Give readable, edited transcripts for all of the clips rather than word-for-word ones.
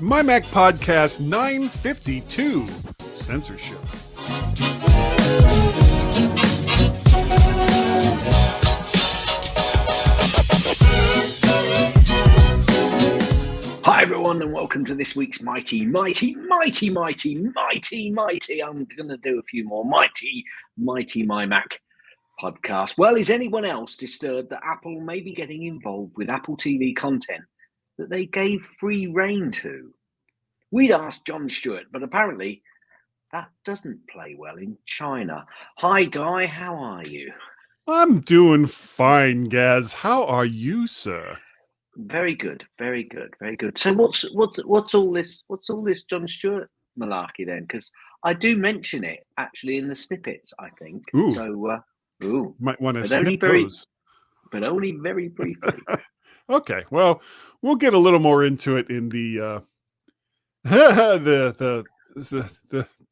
MyMac Podcast 952, Censorship. Hi everyone, and welcome to this week's mighty, I'm going to do a few more mighty MyMac podcast. Well, is anyone else disturbed that Apple may be getting involved with Apple TV content that they gave free rein to? We'd asked Jon Stewart, but apparently that doesn't play well in China. Hi Guy, how are you? I'm doing fine, Gaz. How are you, sir? Very good. So what's all this Jon Stewart malarkey then? Because I do mention it actually in the snippets, I think. Ooh. So Might want to snip those. But only very briefly. Okay, well, we'll get a little more into it in the the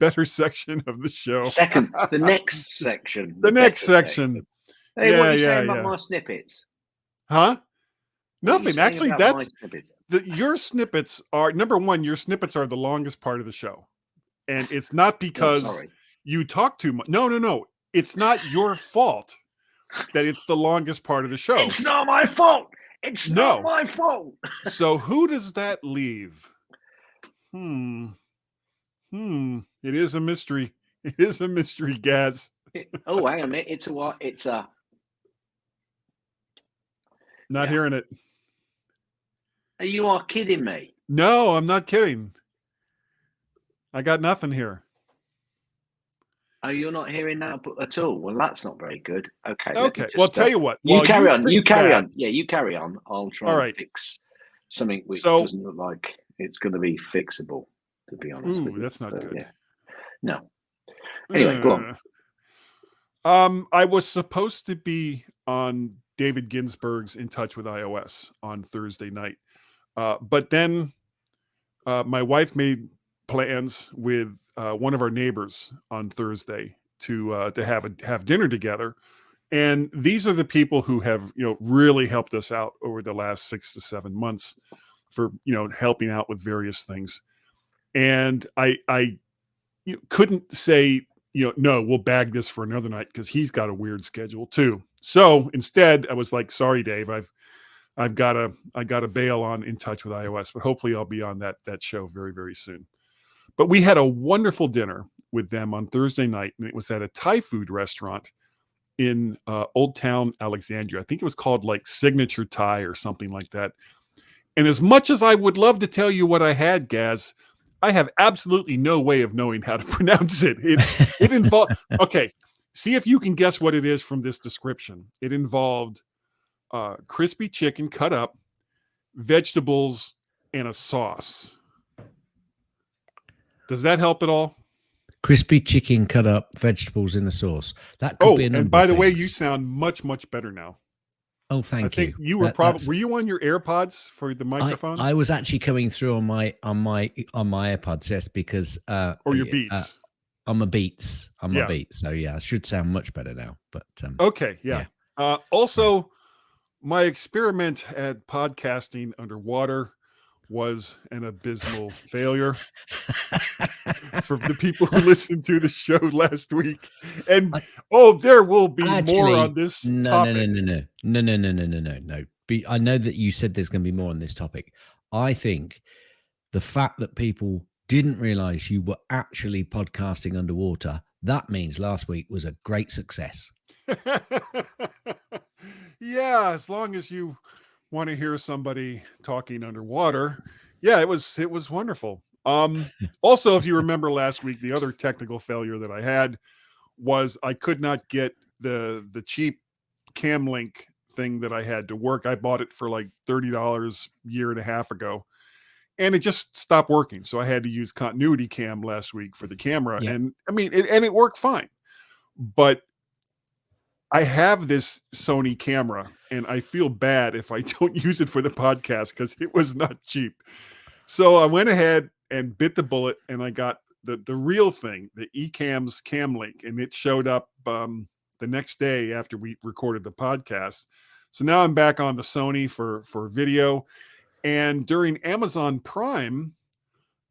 better section of the show. The next section. The next section. Hey, what are you saying about my snippets? Huh? Nothing. Actually, your snippets are, number one, your snippets are the longest part of the show. And it's not because you talk too much. No. It's not your fault that it's the longest part of the show. It's not my fault. It's not my fault. So who does that leave? It is a mystery. It is a mystery, Gaz. Oh, hang on a minute. It's a what? It's a... Not hearing it. You are kidding me. No, I'm not kidding. I got nothing here. Oh, you're not hearing that at all? Well, that's not very good. Okay. Well, tell you what. You carry on. You carry on. Yeah, you carry on. I'll try and fix something which doesn't look like it's going to be fixable, to be honest with you. That's not good. Yeah. No. Anyway, go on. I was supposed to be on David Ginsburg's In Touch with iOS on Thursday night. But then my wife made plans with one of our neighbors on Thursday to have dinner together. And these are the people who have, really helped us out over the last 6 to 7 months for, helping out with various things. And I couldn't say, no, we'll bag this for another night because he's got a weird schedule too. So instead I was like, sorry, Dave, I got to bail on In Touch with iOS, but hopefully I'll be on that show very, very soon. But we had a wonderful dinner with them on Thursday night, and it was at a Thai food restaurant in Old Town Alexandria. I think it was called like Signature Thai or something like that. And as much as I would love to tell you what I had, Gaz, I have absolutely no way of knowing how to pronounce it. It involved, okay, see if you can guess what it is from this description. It involved crispy chicken cut up, vegetables, and a sauce. Does that help at all? Crispy chicken cut up, vegetables in the sauce. That could be a number and by of the way, things. you sound much, much better now. Oh, thank you. I think you were probably. Were you on your AirPods for the microphone? I was actually coming through on my AirPods, yes, because or your Beats. On my Beats. So yeah, I should sound much better now. But okay, yeah. Also, my experiment at podcasting underwater was an abysmal failure for the people who listened to the show last week. And there will be more on this topic. No. I know that you said there's going to be more on this topic. I think the fact that people didn't realize you were actually podcasting underwater, that means last week was a great success. Yeah, as long as you want to hear somebody talking underwater. Yeah, it was wonderful. Also, if you remember last week, the other technical failure that I had was I could not get the cheap Cam Link thing that I had to work. I bought it for like $30 a year and a half ago, and it just stopped working. So I had to use Continuity Cam last week for the camera. Yeah. And I mean, it worked fine, but I have this Sony camera and I feel bad if I don't use it for the podcast because it was not cheap. So I went ahead and bit the bullet and I got the real thing, the Ecamm's Cam Link, and it showed up the next day after we recorded the podcast. So now I'm back on the Sony for video. And during Amazon Prime,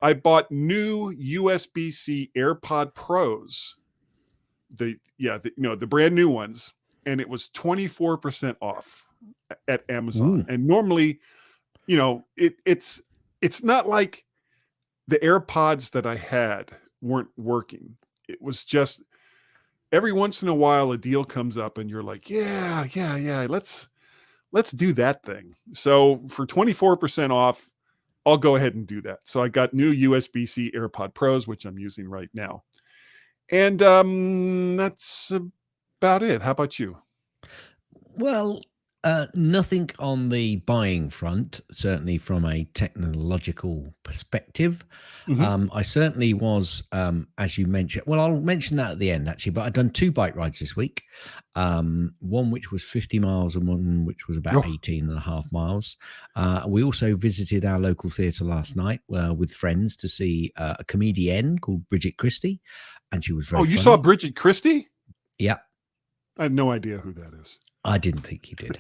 I bought new USB-C AirPod Pros, the brand new ones, and it was 24% off at Amazon. Ooh. And normally, it's not like the AirPods that I had weren't working. It was just every once in a while a deal comes up and you're like, yeah, let's do that thing. So for 24% off, I'll go ahead and do that. So I got new USB-C AirPod Pros, which I'm using right now. And that's about it. How about you? Well, nothing on the buying front, certainly from a technological perspective. I certainly was, as you mentioned, well, I'll mention that at the end, actually, but I've done 2 bike rides this week. One which was 50 miles and one which was about 18 and a half miles. We also visited our local theatre last night with friends to see a comedienne called Bridget Christie, and she was very you funny. saw Bridget Christie? Yeah. I had no idea who that is. I didn't think you did.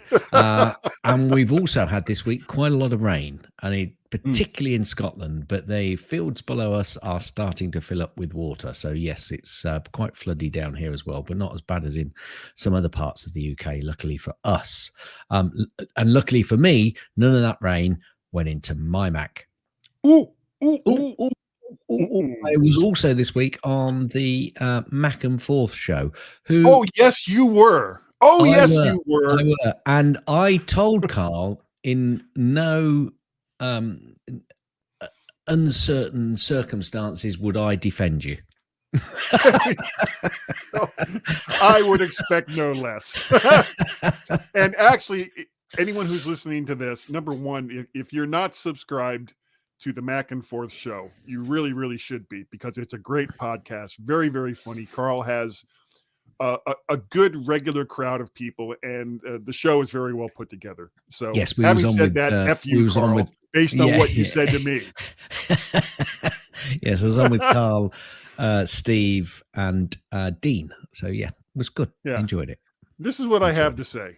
And we've also had this week quite a lot of rain, and particularly in Scotland, but the fields below us are starting to fill up with water. So yes, it's quite floody down here as well, but not as bad as in some other parts of the UK, luckily for us. And luckily for me, none of that rain went into MyMac. I was also this week on the Mac and Forth show. Oh, yes, you were. Oh, yes, you were. And I told Carl in no uncertain circumstances would I defend you. I would expect no less. And actually, anyone who's listening to this, number one, if you're not subscribed to the Mac and Forth show, you really, really should be, because it's a great podcast. Very, very funny. Carl has a good regular crowd of people, and the show is very well put together. So, yes, having said that, F you, Carl, based on what you said to me. Yes, I was on with Carl, Steve, and Dean. So, yeah, it was good. Yeah. Enjoyed it. This is what I have to say.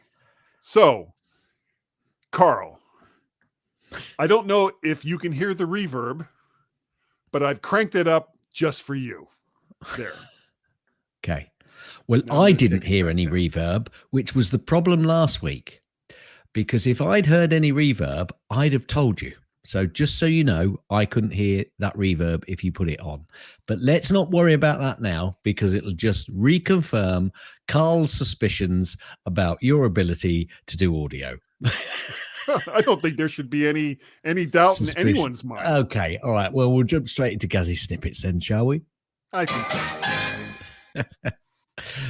So, Carl, I don't know if you can hear the reverb, but I've cranked it up just for you. There. Okay. Well, I didn't hear any reverb, which was the problem last week, because if I'd heard any reverb, I'd have told you. So just so you know, I couldn't hear that reverb if you put it on. But let's not worry about that now, because it'll just reconfirm Carl's suspicions about your ability to do audio. I don't think there should be any doubt in anyone's mind. Okay. All right. Well, we'll jump straight into Gazzy Snippets then, shall we? I think so.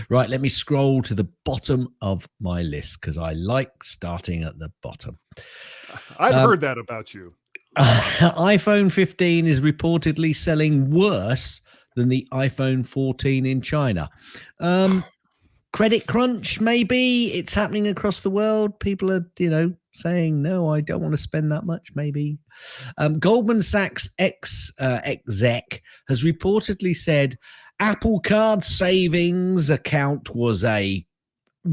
Right, let me scroll to the bottom of my list, because I like starting at the bottom. I've heard that about you. iPhone 15 is reportedly selling worse than the iPhone 14 in China. Credit crunch, maybe. It's happening across the world. People are, saying, no, I don't want to spend that much, maybe. Goldman Sachs exec has reportedly said Apple Card savings account was a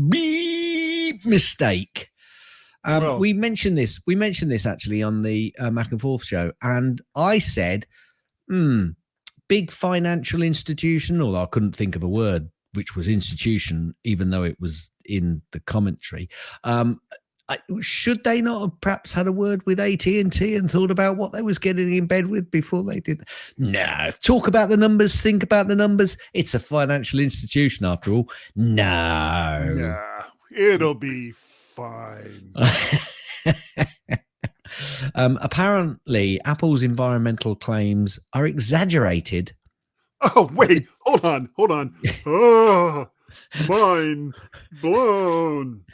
beep mistake. We mentioned this. We mentioned this actually on the Mac and Forth show, and I said, big financial institution, although I couldn't think of a word which was institution, even though it was in the commentary. Should they not have perhaps had a word with AT&T and thought about what they was getting in bed with before they did? No. Talk about the numbers, think about the numbers. It's a financial institution after all. No. Yeah, it'll be fine. Apparently, Apple's environmental claims are exaggerated. Oh, wait. Hold on. Oh, mind blown.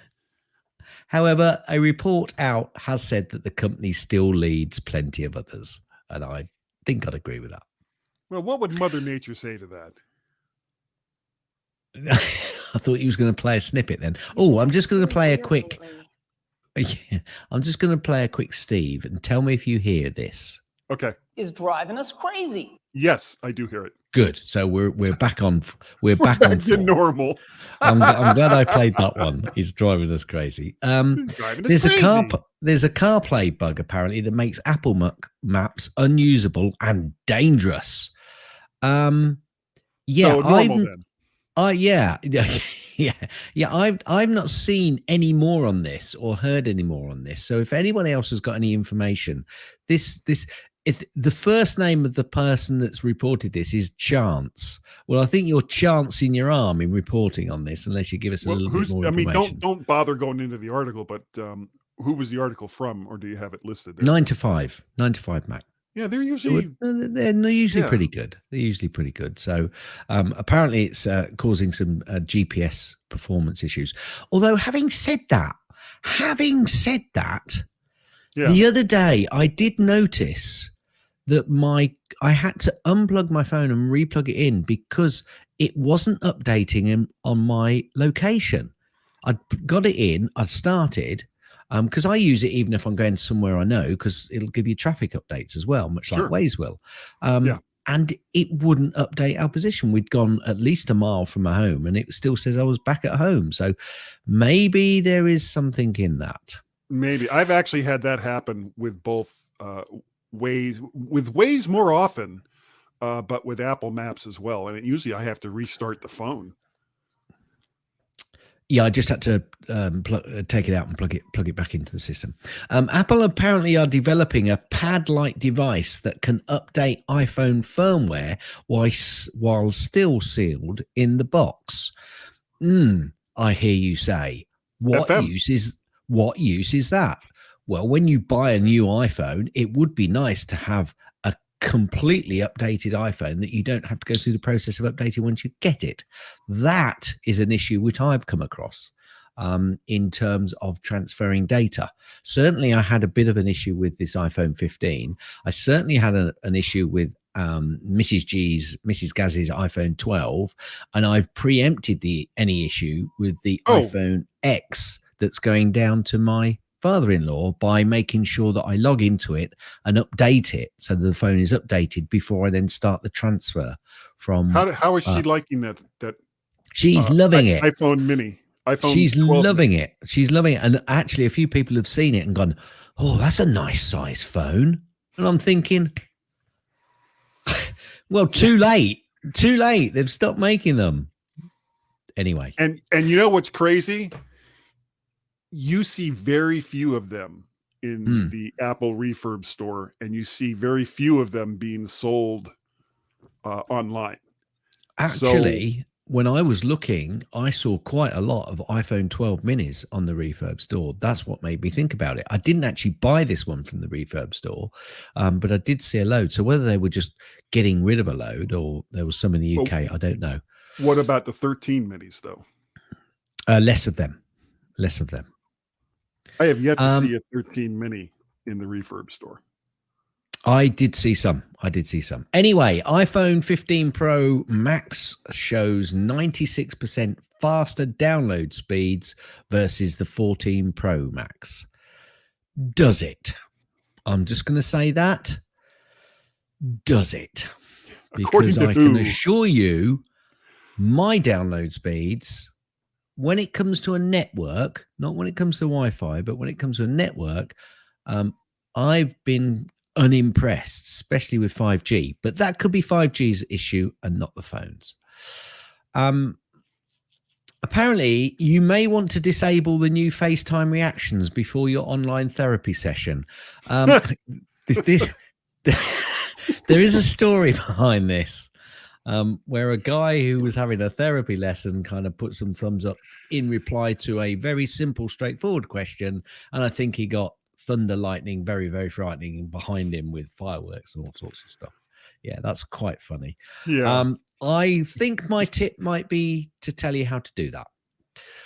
However, a report out has said that the company still leads plenty of others, and I think I'd agree with that. Well, what would Mother Nature say to that? I thought he was going to play a snippet then. Oh, I'm just going to play a quick... Yeah, I'm just going to play a quick Steve, and tell me if you hear this. Okay. Is driving us crazy. Yes, I do hear it. Good. So we're back on Back to form. normal. I'm glad I played that one. He's driving us crazy. There's a CarPlay bug apparently that makes Apple Maps unusable and dangerous. Yeah, so normal then. Yeah, I've not seen any more on this or heard any more on this. So if anyone else has got any information, if the first name of the person that's reported this is Chance. Well, I think you're chancing your arm in reporting on this, unless you give us a little bit more information. Don't bother going into the article, but who was the article from, or do you have it listed there? 9 to 5 Mac. Yeah, they're usually pretty good. They're usually pretty good. So apparently it's causing some GPS performance issues. Although having said that, the other day I did notice that I had to unplug my phone and replug it in because it wasn't updating on my location. I'd got it in, I'd started, because I use it even if I'm going somewhere I know, because it'll give you traffic updates as well, much like Waze will. And it wouldn't update our position. We'd gone at least a mile from our home and it still says I was back at home. So maybe there is something in that. Maybe. I've actually had that happen with both Waze more often, but with Apple Maps as well. And usually I have to restart the phone. Yeah, I just had to take it out and plug it back into the system. Apple apparently are developing a pad-like device that can update iPhone firmware while still sealed in the box. I hear you say. What use is that? Well, when you buy a new iPhone, it would be nice to have a completely updated iPhone that you don't have to go through the process of updating once you get it. That is an issue which I've come across in terms of transferring data. Certainly, I had a bit of an issue with this iPhone 15. I certainly had an issue with Mrs. Gaz's iPhone 12, and I've preempted any issue with the iPhone X that's going down to my father-in-law by making sure that I log into it and update it so the phone is updated before I then start the transfer from. How is she liking that? She's loving it. iPhone Mini. She's loving it. She's loving it. And actually, a few people have seen it and gone, "Oh, that's a nice size phone." And I'm thinking, well, too late. They've stopped making them. Anyway. And you know what's crazy? You see very few of them in the Apple refurb store, and you see very few of them being sold online. Actually, when I was looking, I saw quite a lot of iPhone 12 minis on the refurb store. That's what made me think about it. I didn't actually buy this one from the refurb store, but I did see a load. So whether they were just getting rid of a load or there was some in the UK, I don't know. What about the 13 minis, though? Less of them. I have yet to see a 13 mini in the refurb store. I did see some. Anyway, iPhone 15 Pro Max shows 96% faster download speeds versus the 14 Pro Max. Does it? I'm just going to say that. Does it? Because I can assure you my download speeds, when it comes to a network, not when it comes to Wi-Fi, but when it comes to a network, I've been unimpressed, especially with 5G. But that could be 5G's issue and not the phones. Apparently, you may want to disable the new FaceTime reactions before your online therapy session. There is a story behind this. Where a guy who was having a therapy lesson kind of put some thumbs up in reply to a very simple, straightforward question. And I think he got thunder, lightning, very, very frightening behind him with fireworks and all sorts of stuff. Yeah, that's quite funny. Yeah. I think my tip might be to tell you how to do that.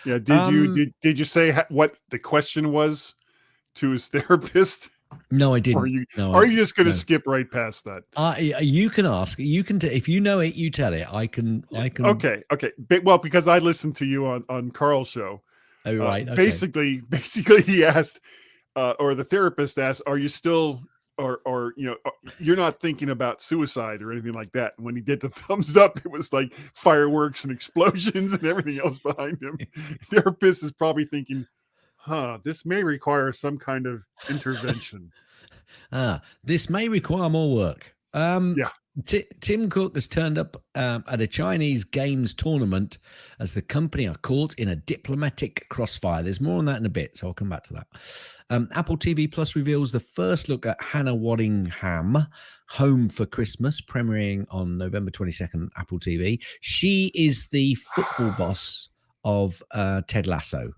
Yeah. Did you say what the question was to his therapist? No, I didn't. Are you just going to skip right past that? You can ask. You can if you know it, you tell it. I can. Okay. Well, because I listened to you on Carl's show. Oh, right. Okay. Basically, he asked, or the therapist asked, "Are you still or you're not thinking about suicide or anything like that. And when he did the thumbs up, it was like fireworks and explosions and everything else behind him. Therapist is probably thinking, this may require some kind of intervention. This may require more work. Yeah. Tim Cook has turned up at a Chinese games tournament as the company are caught in a diplomatic crossfire. There's more on that in a bit, so I'll come back to that. Apple TV Plus reveals the first look at Hannah Waddingham, Home for Christmas, premiering on November 22nd, Apple TV. She is the football boss of Ted Lasso.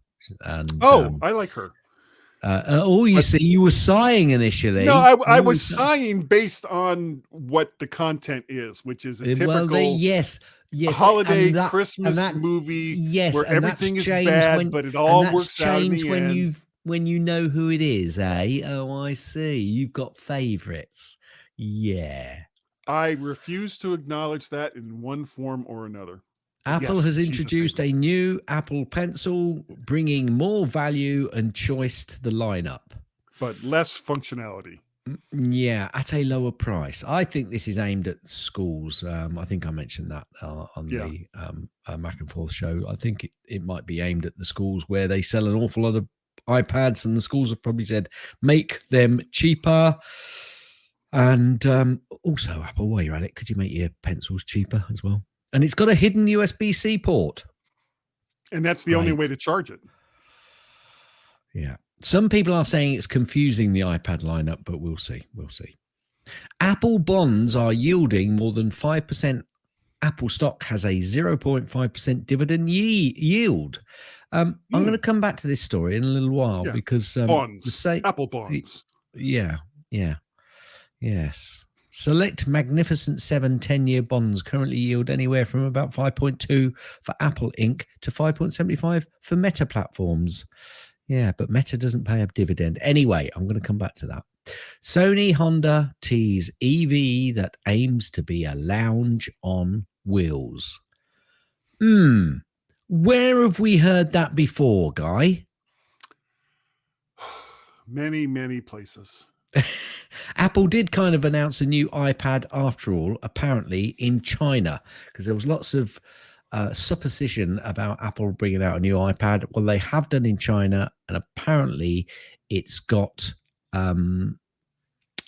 And, I like her. You were sighing initially. No, I was sighing based on what the content is, which is a typical holiday Christmas movie where everything is bad, but it all works out in the end. When you know who it is, eh? Oh, I see. You've got favorites. Yeah. I refuse to acknowledge that in one form or another. Apple has introduced a new Apple Pencil, bringing more value and choice to the lineup. But less functionality. Yeah, at a lower price. I think this is aimed at schools. I think I mentioned that on the Mac and Forth show. I think it might be aimed at the schools where they sell an awful lot of iPads, and the schools have probably said, make them cheaper. And also, Apple, while you're at it, could you make your pencils cheaper as well? And it's got a hidden USB-C port. And that's the only way to charge it. Yeah. Some people are saying it's confusing the iPad lineup, but we'll see. We'll see. Apple bonds are yielding more than 5%. Apple stock has a 0.5% dividend yield. I'm going to come back to this story in a little while because bonds, Apple bonds. Yeah. Yes. Select Magnificent 7 10-year bonds currently yield anywhere from about 5.2 for Apple Inc. to 5.75 for Meta platforms. Yeah, but Meta doesn't pay a dividend. Anyway, I'm going to come back to that. Sony Honda tease EV that aims to be a lounge on wheels. Where have we heard that before, Guy? Many, many places. Apple did kind of announce a new iPad after all, apparently in China, because there was lots of supposition about Apple bringing out a new iPad. Well, they have done in China, and apparently it's got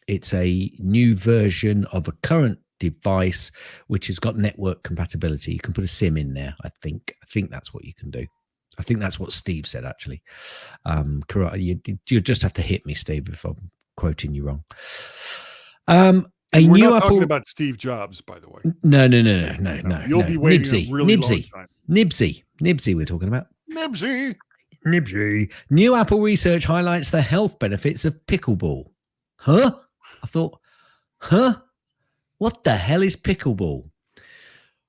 it's a new version of a current device which has got network compatibility. You can put a SIM in there. I think that's what you can do. I think that's what Steve said, actually. You just have to hit me, Steve, if I'm quoting you wrong. We're not talking about Steve Jobs, by the way. No. You'll be waiting a really long time. Nibsy, we're talking about. Nibsy. New Apple research highlights the health benefits of pickleball. Huh? I thought, what the hell is pickleball?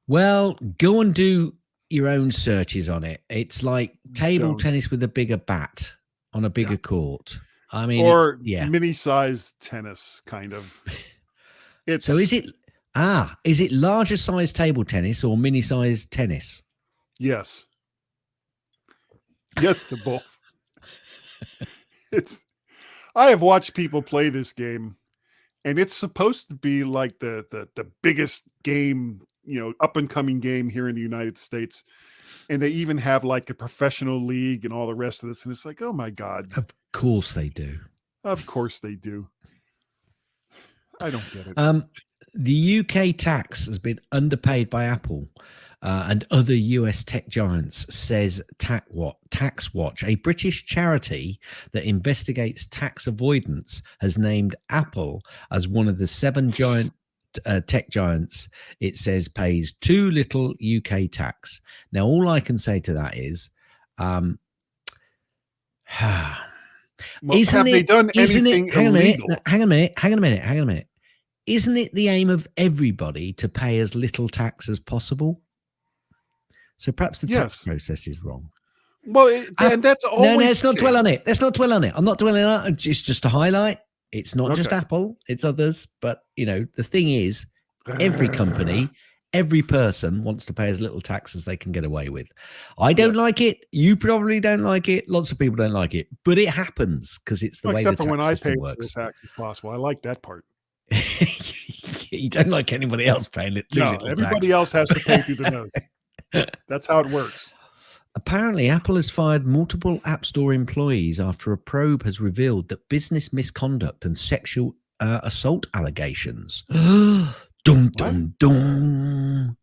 Well, go and do your own searches on it. It's like table tennis with a bigger bat on a bigger court. I mean, or mini-sized tennis, kind of. So is it larger size table tennis or mini-sized tennis? Yes. Yes to both. I have watched people play this game, and it's supposed to be like the biggest game, up and coming game here in the United States. And they even have like a professional league and all the rest of this. And it's like, oh my God. Of course they do. Of course they do. I don't get it. The UK tax has been underpaid by Apple and other US tech giants, says TaxWatch, a British charity that investigates tax avoidance, has named Apple as one of the 7 giant tech giants it says pays too little UK tax. Now, all I can say to that is, have they done anything illegal? Hang a minute. Isn't it the aim of everybody to pay as little tax as possible? So perhaps the tax process is wrong. Well, and that's always... No, let's not dwell on it. I'm not dwelling on it. It's just a highlight. It's not just Apple, it's others. But, the thing is, every company Every person wants to pay as little tax as they can get away with. I don't like it. You probably don't like it. Lots of people don't like it, but it happens because it's the way the Except for when tax I system pay works. tax as possible. I like that part. You don't like anybody else paying it too No, little everybody tax. else has to pay through the nose. That's how it works. Apparently, Apple has fired multiple App Store employees after a probe has revealed that business misconduct and sexual assault allegations. Dum, dum, dum.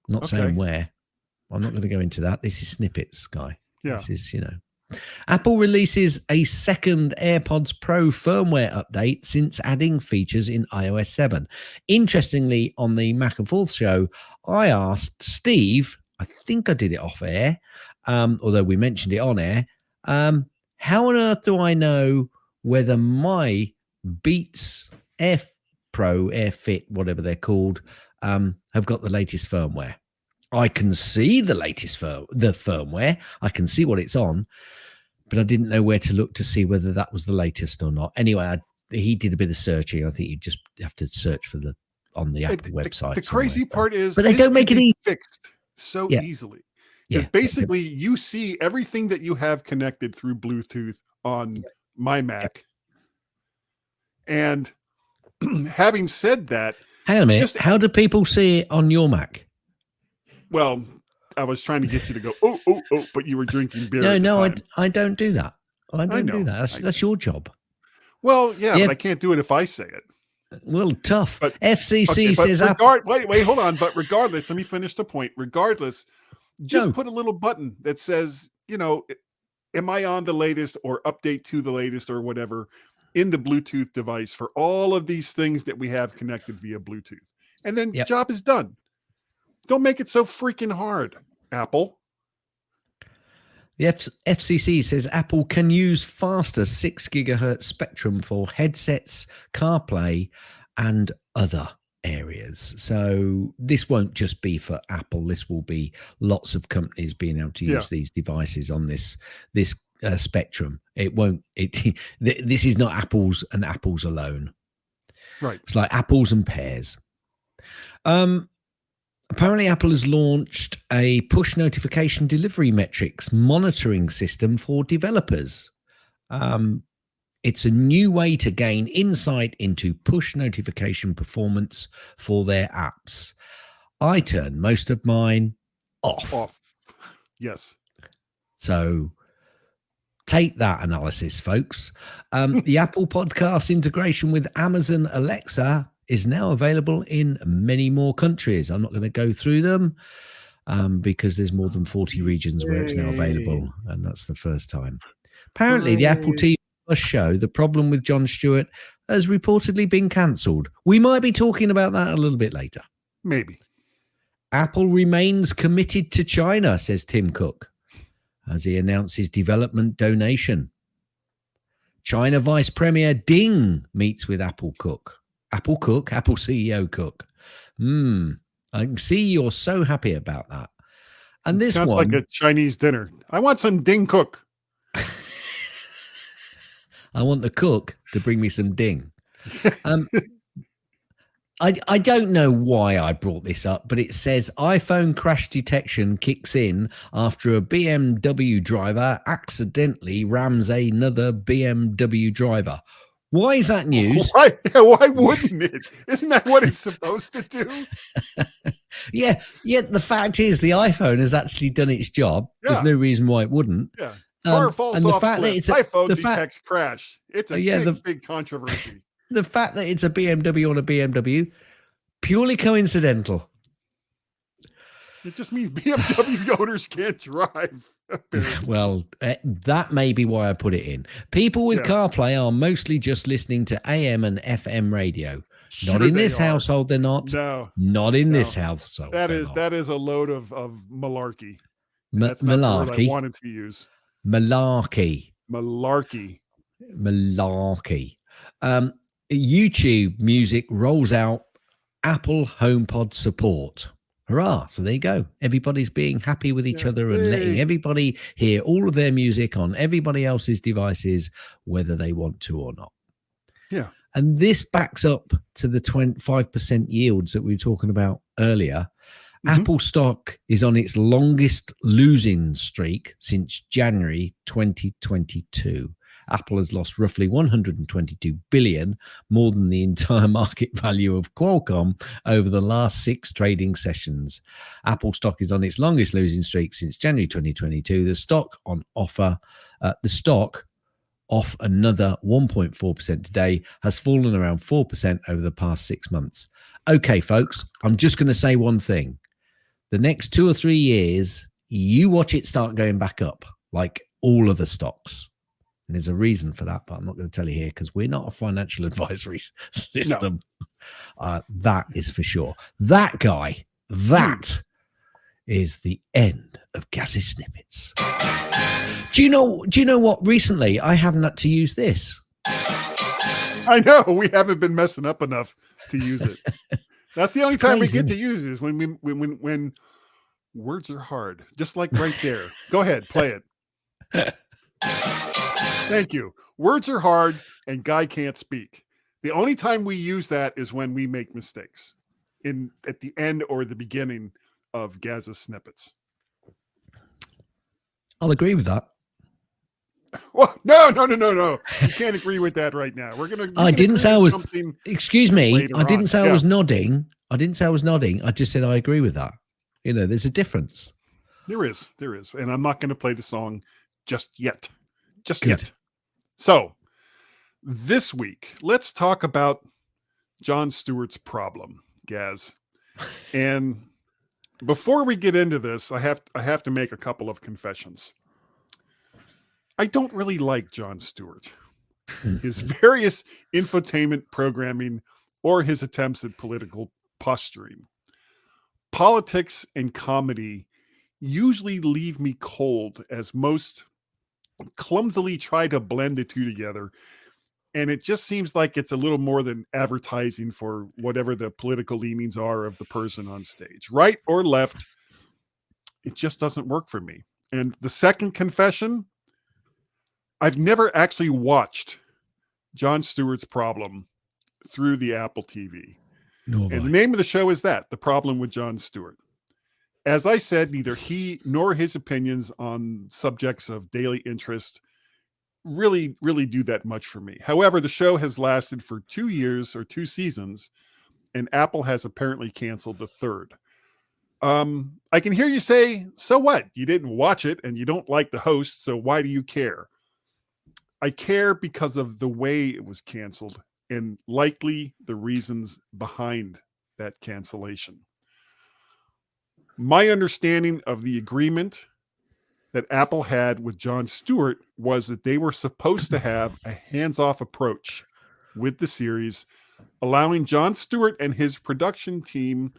Not saying where. I'm not going to go into that. This is snippets, Guy. Yeah. This is, Apple releases a second AirPods Pro firmware update since adding features in iOS 7. Interestingly, on the Mac and Forth show, I asked Steve, I think I did it off air, although we mentioned it on air, how on earth do I know whether my Beats Air Pro, Air Fit, whatever they're called, have got the latest firmware? I can see the latest the firmware. I can see what it's on, but I didn't know where to look to see whether that was the latest or not. Anyway, he did a bit of searching. I think you just have to search for on the Apple website. The crazy part is, but they don't make it fixed so easily. Yeah, Because basically, you see everything that you have connected through Bluetooth on MyMac. And having said that, hang on a minute. How do people see it on your Mac? Well, I was trying to get you to go, oh, but you were drinking beer. No, I don't do that. I don't do that. That's your job. Well, yeah, but I can't do it if I say it. Well, tough. But FCC says... Wait, hold on. But regardless, let me finish the point. Regardless, just put a little button that says, am I on the latest or update to the latest or whatever in the Bluetooth device for all of these things that we have connected via Bluetooth. And then job is done. Don't make it so freaking hard, Apple. The FCC says Apple can use faster 6 gigahertz spectrum for headsets, CarPlay, and other areas. So this won't just be for Apple. This will be lots of companies being able to use these devices on this spectrum. It won't. This is not apples and apples alone. Right. It's like apples and pears. Apparently, Apple has launched a push notification delivery metrics monitoring system for developers. It's a new way to gain insight into push notification performance for their apps. I turn most of mine off. Yes. So take that analysis, folks. The Apple Podcast integration with Amazon Alexa is now available in many more countries. I'm not going to go through them because there's more than 40 regions where it's now available, and that's the first time. Apparently, the Apple TV Plus show, The Problem with Jon Stewart, has reportedly been cancelled. We might be talking about that a little bit later. Maybe. Apple remains committed to China, says Tim Cook, as he announces development donation. China Vice Premier Ding meets with Apple CEO Cook. I can see you're so happy about that. And this sounds like a Chinese dinner. I want some Ding Cook. I want the cook to bring me some ding. I don't know why I brought this up, but it says iPhone crash detection kicks in after a BMW driver accidentally rams another BMW driver. Why is that news? Why wouldn't it? Isn't that what it's supposed to do? Yeah. The fact is the iPhone has actually done its job. Yeah. There's no reason why it wouldn't. Yeah. Car falls and off the fact cliff. that it's iPhone detects crash. It's a big controversy. The fact that it's a BMW on a BMW, purely coincidental. It just means BMW owners can't drive. Well, that may be why I put it in. People with CarPlay are mostly just listening to AM and FM radio. Not in this household, they're not. No. Not in this household. That is a load of malarkey. That's not malarkey. the word I wanted to use. Malarkey. YouTube Music rolls out Apple HomePod support. Hurrah. So there you go. Everybody's being happy with each other and letting everybody hear all of their music on everybody else's devices, whether they want to or not. Yeah. And this backs up to the 5% yields that we were talking about earlier. Mhm. Apple stock is on its longest losing streak since January 2022. Apple has lost roughly 122 billion, more than the entire market value of Qualcomm over the last 6 trading sessions. Apple stock is on its longest losing streak since January 2022. The stock off another 1.4% today, has fallen around 4% over the past 6 months. Okay, folks, I'm just going to say one thing. The next 2 or 3 years, you watch it start going back up, like all of the stocks. And there's a reason for that, but I'm not going to tell you here because we're not a financial advisory system. No. That is for sure. That guy, that is the end of Gassy Snippets. Do you know what? Recently, I haven't had to use this. I know we haven't been messing up enough to use it. That's the only time we get to use it is when words are hard, just like right there. Go ahead, play it. Thank you. Words are hard and Guy can't speak. The only time we use that is when we make mistakes at the end or the beginning of Gaz's snippets. I'll agree with that. Well, no. You can't agree with that right now. I didn't say I was. Excuse me. I didn't say I was nodding. I just said I agree with that. There's a difference. There is, and I'm not going to play the song just yet. Good. Yet. So, this week, let's talk about Jon Stewart's problem, Gaz. And before we get into this, I have to make a couple of confessions. I don't really like Jon Stewart, his various infotainment programming, or his attempts at political posturing. Politics and comedy usually leave me cold, as most clumsily try to blend the two together. And it just seems like it's a little more than advertising for whatever the political leanings are of the person on stage, right or left. It just doesn't work for me. And the second confession, I've never actually watched Jon Stewart's Problem through the Apple TV. No, and the name of the show is The Problem with Jon Stewart. As I said, neither he nor his opinions on subjects of daily interest really do that much for me. However, the show has lasted for 2 years or 2 seasons, and Apple has apparently canceled the third. I can hear you say, so what? You didn't watch it and you don't like the host, so why do you care? I care because of the way it was canceled and likely the reasons behind that cancellation. My understanding of the agreement that Apple had with Jon Stewart was that they were supposed to have a hands-off approach with the series, allowing Jon Stewart and his production team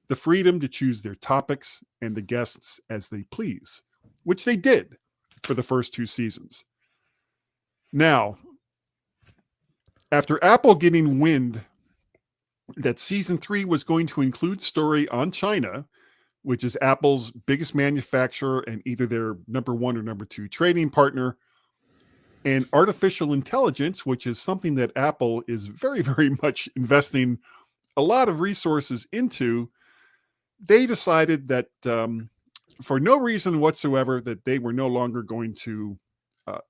the freedom to choose their topics and the guests as they please, which they did for the first 2 seasons. Now, after Apple getting wind that season 3 was going to include story on China, which is Apple's biggest manufacturer and either their number 1 or number 2 trading partner, and artificial intelligence, which is something that Apple is very, very much investing a lot of resources into, they decided that for no reason whatsoever that they were no longer going to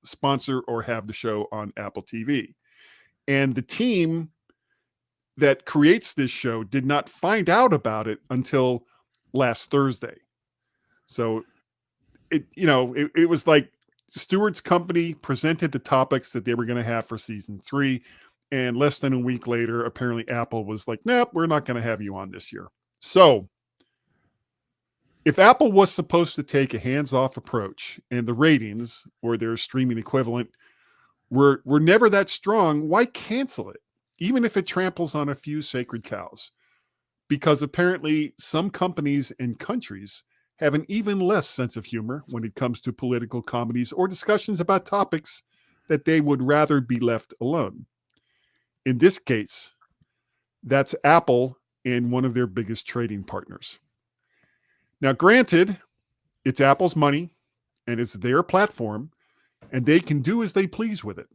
sponsor or have the show on Apple TV. And the team that creates this show did not find out about it until last Thursday. So it was like Stewart's company presented the topics that they were going to have for season 3, and less than a week later, apparently Apple was like, nope, we're not going to have you on this year. So if Apple was supposed to take a hands-off approach and the ratings or their streaming equivalent were never that strong, why cancel it, even if it tramples on a few sacred cows? Because apparently some companies and countries have an even less sense of humor when it comes to political comedies or discussions about topics that they would rather be left alone. In this case, that's Apple and one of their biggest trading partners. Now, granted, it's Apple's money and it's their platform, and they can do as they please with it.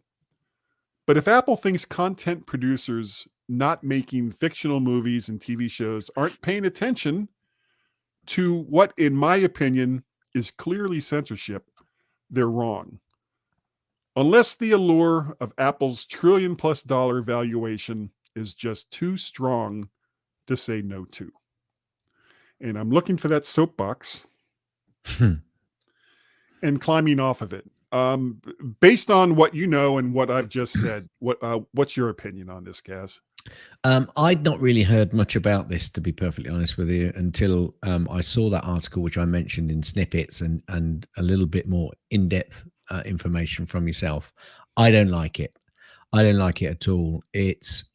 But if Apple thinks content producers not making fictional movies and TV shows aren't paying attention to what, in my opinion, is clearly censorship, they're wrong. Unless the allure of Apple's trillion-plus-dollar valuation is just too strong to say no to. And I'm looking for that soapbox and climbing off of it. Based on what you know and what I've just said, what's your opinion on this, Gaz? I'd not really heard much about this, to be perfectly honest with you, until I saw that article, which I mentioned in snippets and a little bit more in-depth information from yourself. I don't like it. I don't like it at all. It's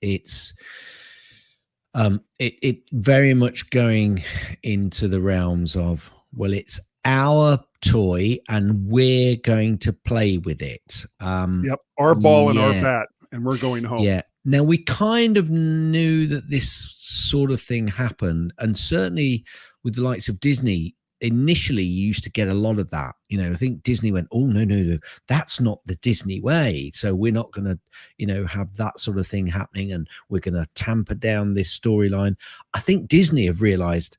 very much going into the realms of, well, it's our toy and we're going to play with it. Yep, our ball and our bat, and we're going home. Yeah. Now, we kind of knew that this sort of thing happened, and certainly with the likes of Disney, initially you used to get a lot of that. I think Disney went, oh, no, that's not the Disney way. So we're not going to, have that sort of thing happening, and we're going to tamper down this storyline. I think Disney have realized,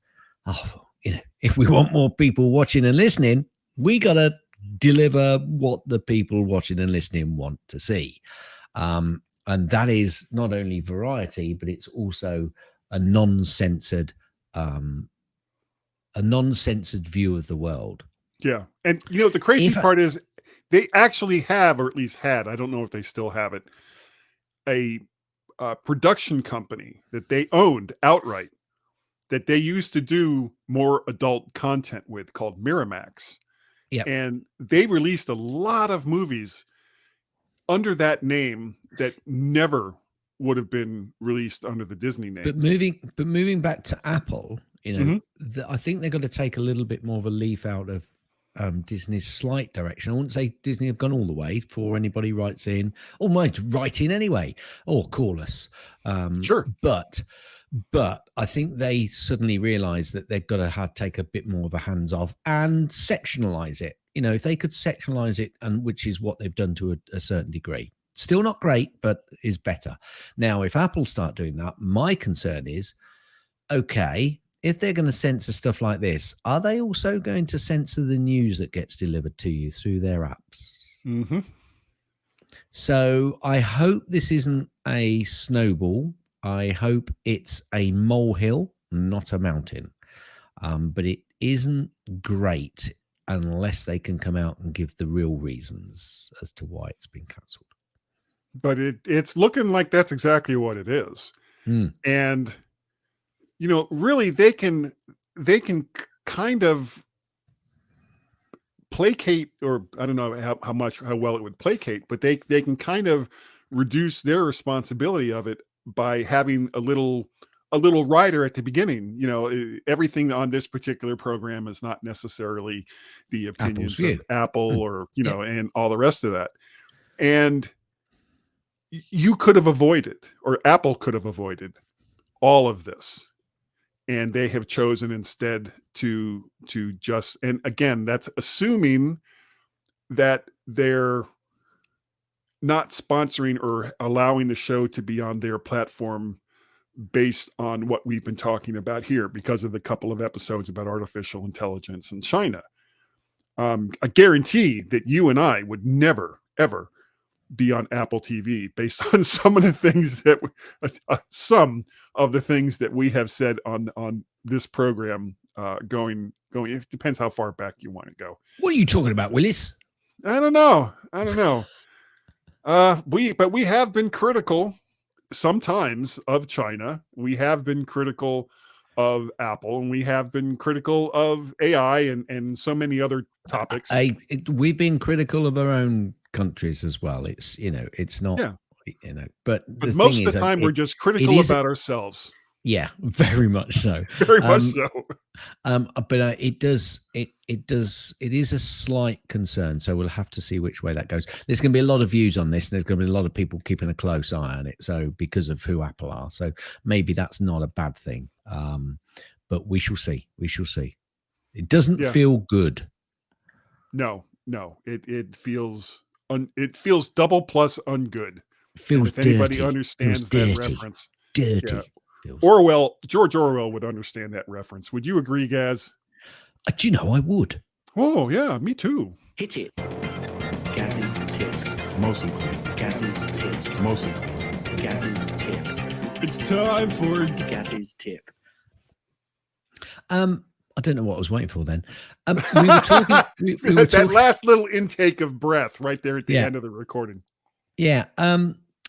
if we want more people watching and listening, we got to deliver what the people watching and listening want to see. And that is not only variety, but it's also a non-censored view of the world. Yeah. And, the crazy part is they actually have, or at least had, I don't know if they still have it, a production company that they owned outright that they used to do more adult content with, called Miramax. Yeah. And they released a lot of movies under that name that never would have been released under the Disney name. But moving back to Apple, I think they've got to take a little bit more of a leaf out of Disney's slight direction. I wouldn't say Disney have gone all the way, for anybody writes in, or might write in anyway, or call us. Sure. But I think they suddenly realize that they've got to take a bit more of a hands off and sectionalize it. If they could sectionalize it, and which is what they've done to a certain degree, still not great, but is better. Now, if Apple start doing that, my concern is, okay, if they're going to censor stuff like this, are they also going to censor the news that gets delivered to you through their apps? Mm-hmm. So I hope this isn't a snowball. I hope it's a molehill, not a mountain. But it isn't great unless they can come out and give the real reasons as to why it's been cancelled. But it's looking like that's exactly what it is. And, really they can kind of placate, or I don't know how well it would placate, but they can kind of reduce their responsibility of it by having a little rider at the beginning. Everything on this particular program is not necessarily the opinions of Apple or, and all the rest of that. And you could have avoided, or Apple could have avoided, all of this. And they have chosen instead to just, and again, that's assuming that they're not sponsoring or allowing the show to be on their platform based on what we've been talking about here, because of the couple of episodes about artificial intelligence in China. I guarantee that you and I would never, ever be on Apple TV based on some of the things that we have said on this program. Going. It depends how far back you want to go. What are you talking about, Willis? I don't know. We have been critical sometimes of China. We have been critical of Apple, and we have been critical of AI and so many other topics. We've been critical of our own countries as well. It's it's not but most of the time we're just critical about ourselves. Yeah, very much so. Very much so. But it is a slight concern. So we'll have to see which way that goes. There's going to be a lot of views on this, and there's going to be a lot of people keeping a close eye on it. So because of who Apple are, so maybe that's not a bad thing. But we shall see. It doesn't feel good. No. It feels double plus ungood. Feels if anybody dirty. understands Feels that dirty. reference, Dirty. yeah. Feels. George Orwell would understand that reference. Would you agree, Gaz? Do you know I would? Oh, yeah, me too. Hit it. Gaz's tips. Mostly. Gaz's tips. Mostly. Gaz's tips. It's time for Gaz's tip. I don't know what I was waiting for then. We were talking. We were That talking, last little intake of breath right there at the end of the recording. Yeah.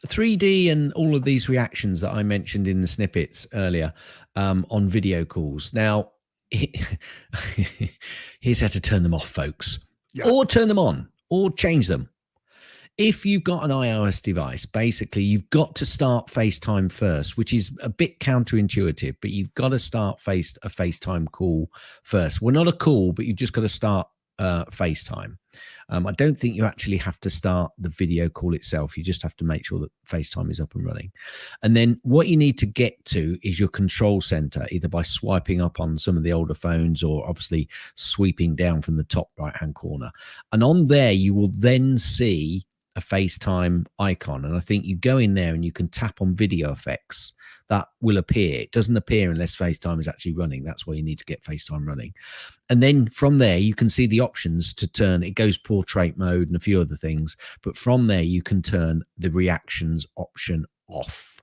3D and all of these reactions that I mentioned in the snippets earlier on video calls. Now, here's how to turn them off, folks. Yeah. Or turn them on, or change them. If you've got an iOS device, basically you've got to start FaceTime first, which is a bit counterintuitive, but you've got to start a FaceTime call first. Well, not a call, but you've just got to start FaceTime. I don't think you actually have to start the video call itself. You just have to make sure that FaceTime is up and running. And then what you need to get to is your control center, either by swiping up on some of the older phones or obviously sweeping down from the top right-hand corner. And on there, you will then see a FaceTime icon. And I think you go in there and you can tap on video effects. That will appear. It doesn't appear unless FaceTime is actually running. That's why you need to get FaceTime running. And then from there, you can see the options to turn. It goes portrait mode and a few other things. But from there, you can turn the reactions option off.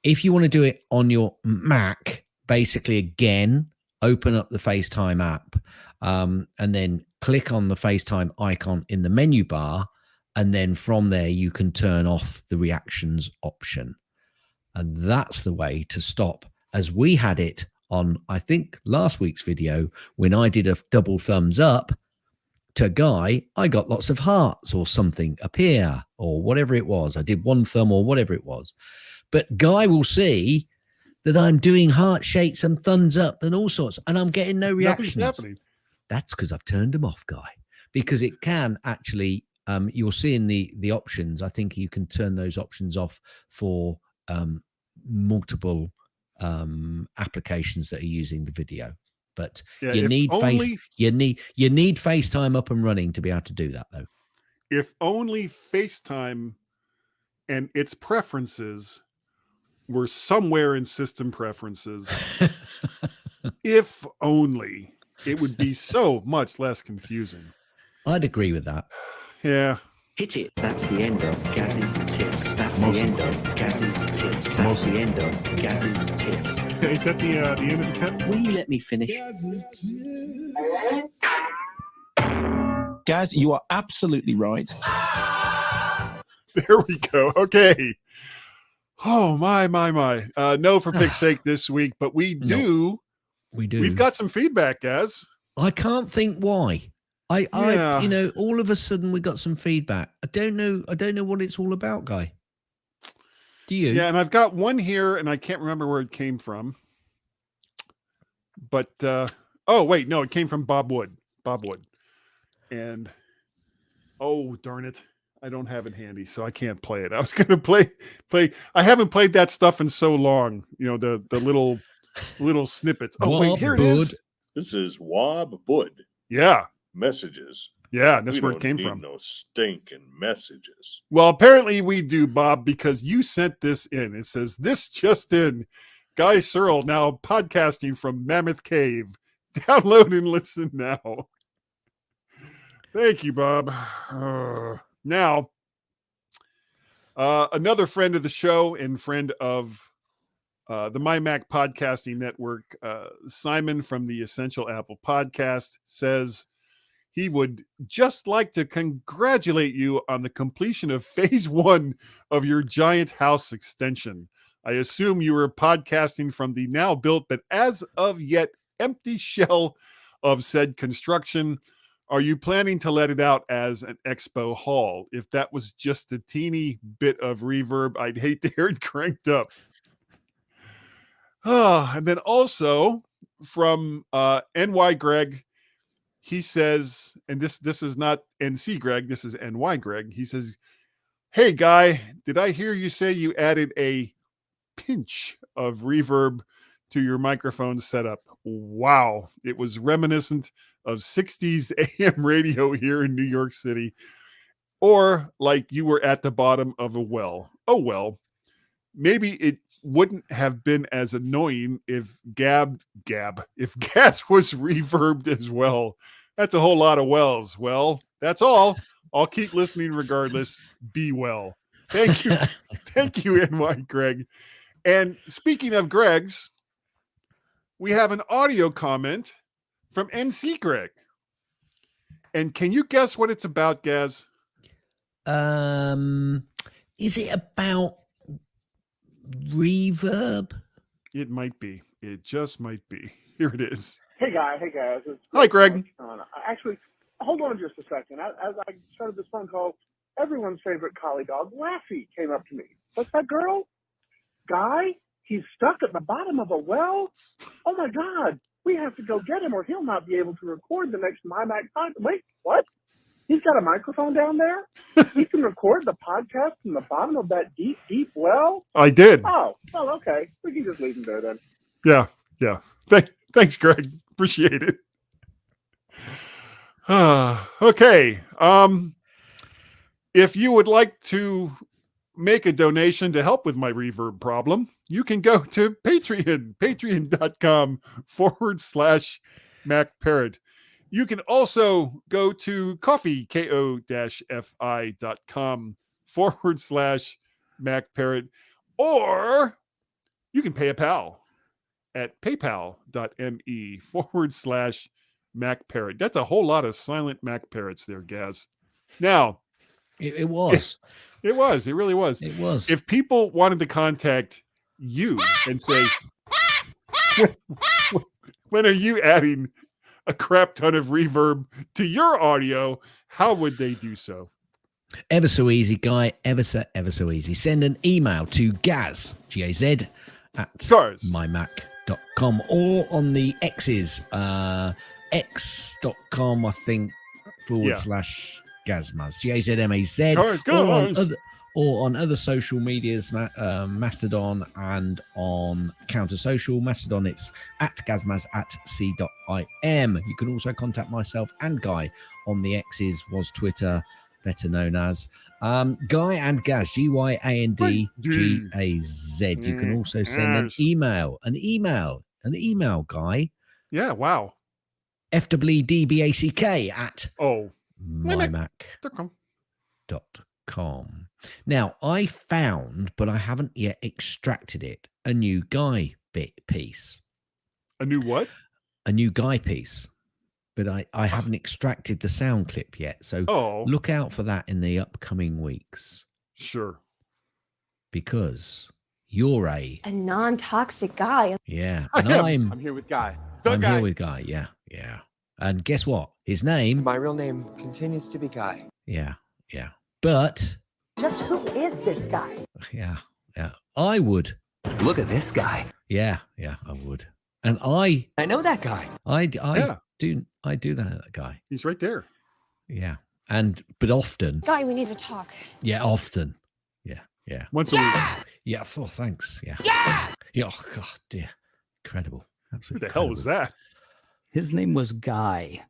If you want to do it on your Mac, basically, again, open up the FaceTime app and then click on the FaceTime icon in the menu bar. And then from there, you can turn off the reactions option. And that's the way to stop, as we had it on, I think, last week's video, when I did a double thumbs up to Guy, I got lots of hearts or something appear or whatever it was. I did one thumb or whatever it was. But Guy will see that I'm doing heart shakes and thumbs up and all sorts, and I'm getting no reactions. Nothing's happening. That's because I've turned them off, Guy, because it can actually, you'll see in the options, I think you can turn those options off for multiple applications that are using the video. But Yeah, you need only, you need FaceTime up and running to be able to do that, though. if only FaceTime and its preferences were somewhere in system preferences. If only, it would be so much less confusing. I'd agree with that. Yeah. Hit it. That's the end of Gaz's tips. That's Mostly. the end of Gaz's tips. That's Mostly. the end of Gaz's tips. Is that the end of the tip? Will you let me finish? Gaz, you are absolutely right. There we go. Okay. Oh, my. No for pick's sake this week, but we do. We do. We've got some feedback, Gaz. I can't think why. Yeah. You know, all of a sudden we got some feedback. I don't know what it's all about, Guy. Do you? Yeah, and I've got one here, and I can't remember where it came from. But oh wait, no, it came from Bob Wood. And oh darn it, I don't have it handy, so I can't play it. I was gonna play. I haven't played that stuff in so long. You know, the little snippets. Oh wait, here it is. This is Wob Wood. Yeah. Messages. Yeah, that's We where it don't came need from. No stinking messages. Well, apparently we do, Bob, because you sent this in. It says, "This just in. Guy Searle now podcasting from Mammoth Cave. Download and listen now." Thank you, Bob. Now, another friend of the show and friend of the MyMac podcasting network, Simon from the Essential Apple Podcast, says he would just like to congratulate you on the completion of phase 1 of your giant house extension. I assume you were podcasting from the now built but as of yet empty shell of said construction. Are you planning to let it out as an expo hall? If that was just a teeny bit of reverb, I'd hate to hear it cranked up. And then also from NY Greg, he says, and this is not NC Greg, this is NY Greg. He says, "Hey Guy, did I hear you say you added a pinch of reverb to your microphone setup?" Wow, it was reminiscent of 60s AM radio here in New York City. Or like you were at the bottom of a well. Oh, well, maybe it wouldn't have been as annoying if if gas was reverbed as well. That's a whole lot of wells. Well, that's all. I'll keep listening regardless. Be well. Thank you. Thank you, NY Greg. And speaking of Greg's, we have an audio comment from NC Greg. And can you guess what it's about, Gaz? Is it about reverb? It might be. It just might be. Here it is. Hey guys. It's Hi, Greg. Actually, hold on just a second. As I started this phone call, everyone's favorite collie dog, Lassie, came up to me. What's that girl? Guy? He's stuck at the bottom of a well? Oh my God. We have to go get him or he'll not be able to record the next MyMac podcast. Wait, what? He's got a microphone down there? He can record the podcast from the bottom of that deep, deep well? I did. Oh, well, okay. We can just leave him there then. Yeah. Thanks, Greg. Appreciate it. Okay. If you would like to make a donation to help with my reverb problem, you can go to Patreon, patreon.com/MacParrot. You can also go to coffee, ko-fi.com/MacParrot, or you can pay a pal at paypal.me/MacParrot. That's a whole lot of silent Mac parrots there, Gaz. Now, It was. it was. It really was. It was. If people wanted to contact you and say, when are you adding a crap ton of reverb to your audio, how would they do so? Ever so easy, Guy. Ever so easy. Send an email to Gaz, G-A-Z, at mymac.com or on the X's, x.com, I think, / Gazmaz, Gazmaz, or on other social medias, Mastodon and on Counter Social. Mastodon, it's at Gazmaz at c.im. You can also contact myself and Guy on the X's, was Twitter, better known as Guy and Gaz, Gyandgaz. You can also send an email, Guy. Yeah, wow. FWDBACK at mymac.com. Now, I found, but I haven't yet extracted it, a new Guy piece. A new what? A new Guy piece. But I haven't extracted the sound clip yet. So look out for that in the upcoming weeks. Sure. Because you're a non-toxic guy. Yeah. And I'm here with Guy. Here with Guy. Yeah. And guess what? His name. My real name continues to be Guy. Yeah. But Just who is this guy? Yeah. I would. Look at this guy. Yeah, I would. And I know that guy. I do that guy. He's right there. Yeah. But often. Guy, we need to talk. Yeah, often. Yeah. Once a week. Yeah, thanks. Yeah. Oh God, dear. Incredible. Absolutely. Who the hell was that? His name was Guy.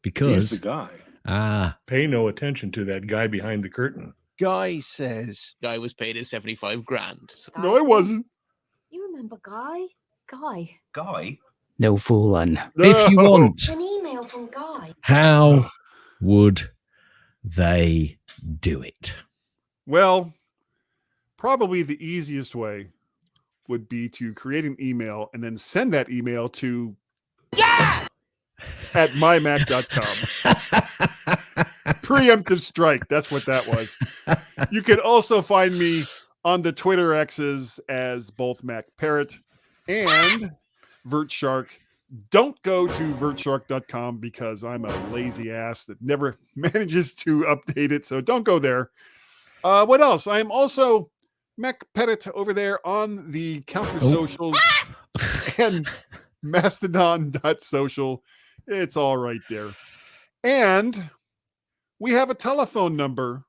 Because He's the guy. Pay no attention to that guy behind the curtain. Guy says Guy was paid his 75 grand. No, I wasn't. You remember Guy? Guy? no fooling. if you want, An email from Guy. how would they do it? Well, probably the easiest way would be to create an email and then send that email to at mymac.com. Preemptive strike. That's what that was. You can also find me on the Twitter X's as both Mac Parrot and VertShark. Don't go to vertshark.com because I'm a lazy ass that never manages to update it. So don't go there. What else? I am also Mac Parrot over there on the Counter Socials and Mastodon.social. It's all right there. And we have a telephone number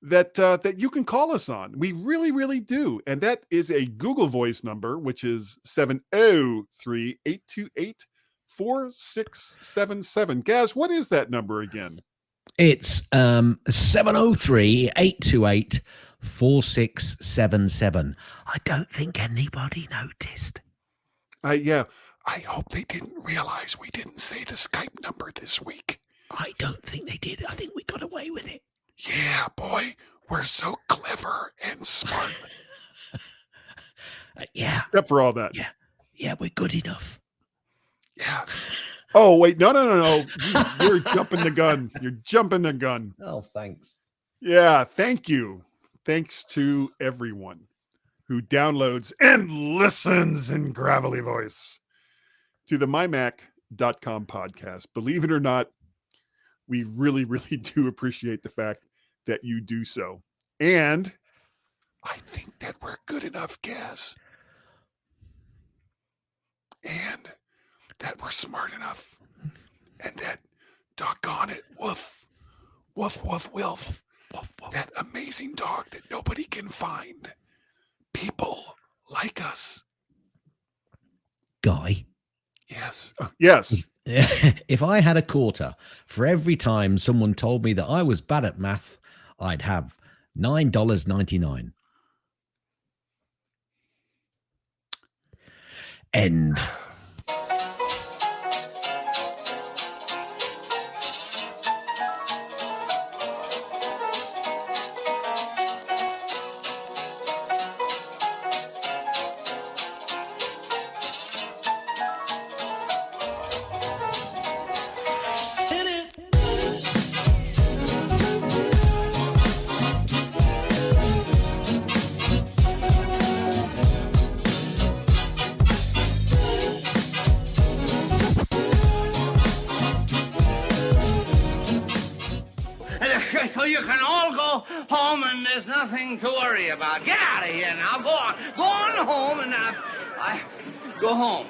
that you can call us on. We really, really do. And that is a Google Voice number, which is 703-828-4677. Gaz, what is that number again? It's 703-828-4677. I don't think anybody noticed. Yeah. I hope they didn't realize we didn't say the Skype number this week. I don't think they did. I think we got away with it. Yeah, boy. We're so clever and smart. Yeah. Except for all that. Yeah, we're good enough. Yeah. Oh, wait. No. You're jumping the gun. You're jumping the gun. Oh, thanks. Yeah, thank you. Thanks to everyone who downloads and listens in gravelly voice to the MyMac.com podcast. Believe it or not, we really, really do appreciate the fact that you do so. And I think that we're good enough, Gaz. And that we're smart enough. And that, doggone it, woof, woof, woof, wilf, woof, woof. That amazing dog that nobody can find. People like us. Guy. Yes. Yes. If I had a quarter for every time someone told me that I was bad at math, I'd have $9.99. End. So you can all go home and there's nothing to worry about. Get out of here now. Go on. Go on home and go home.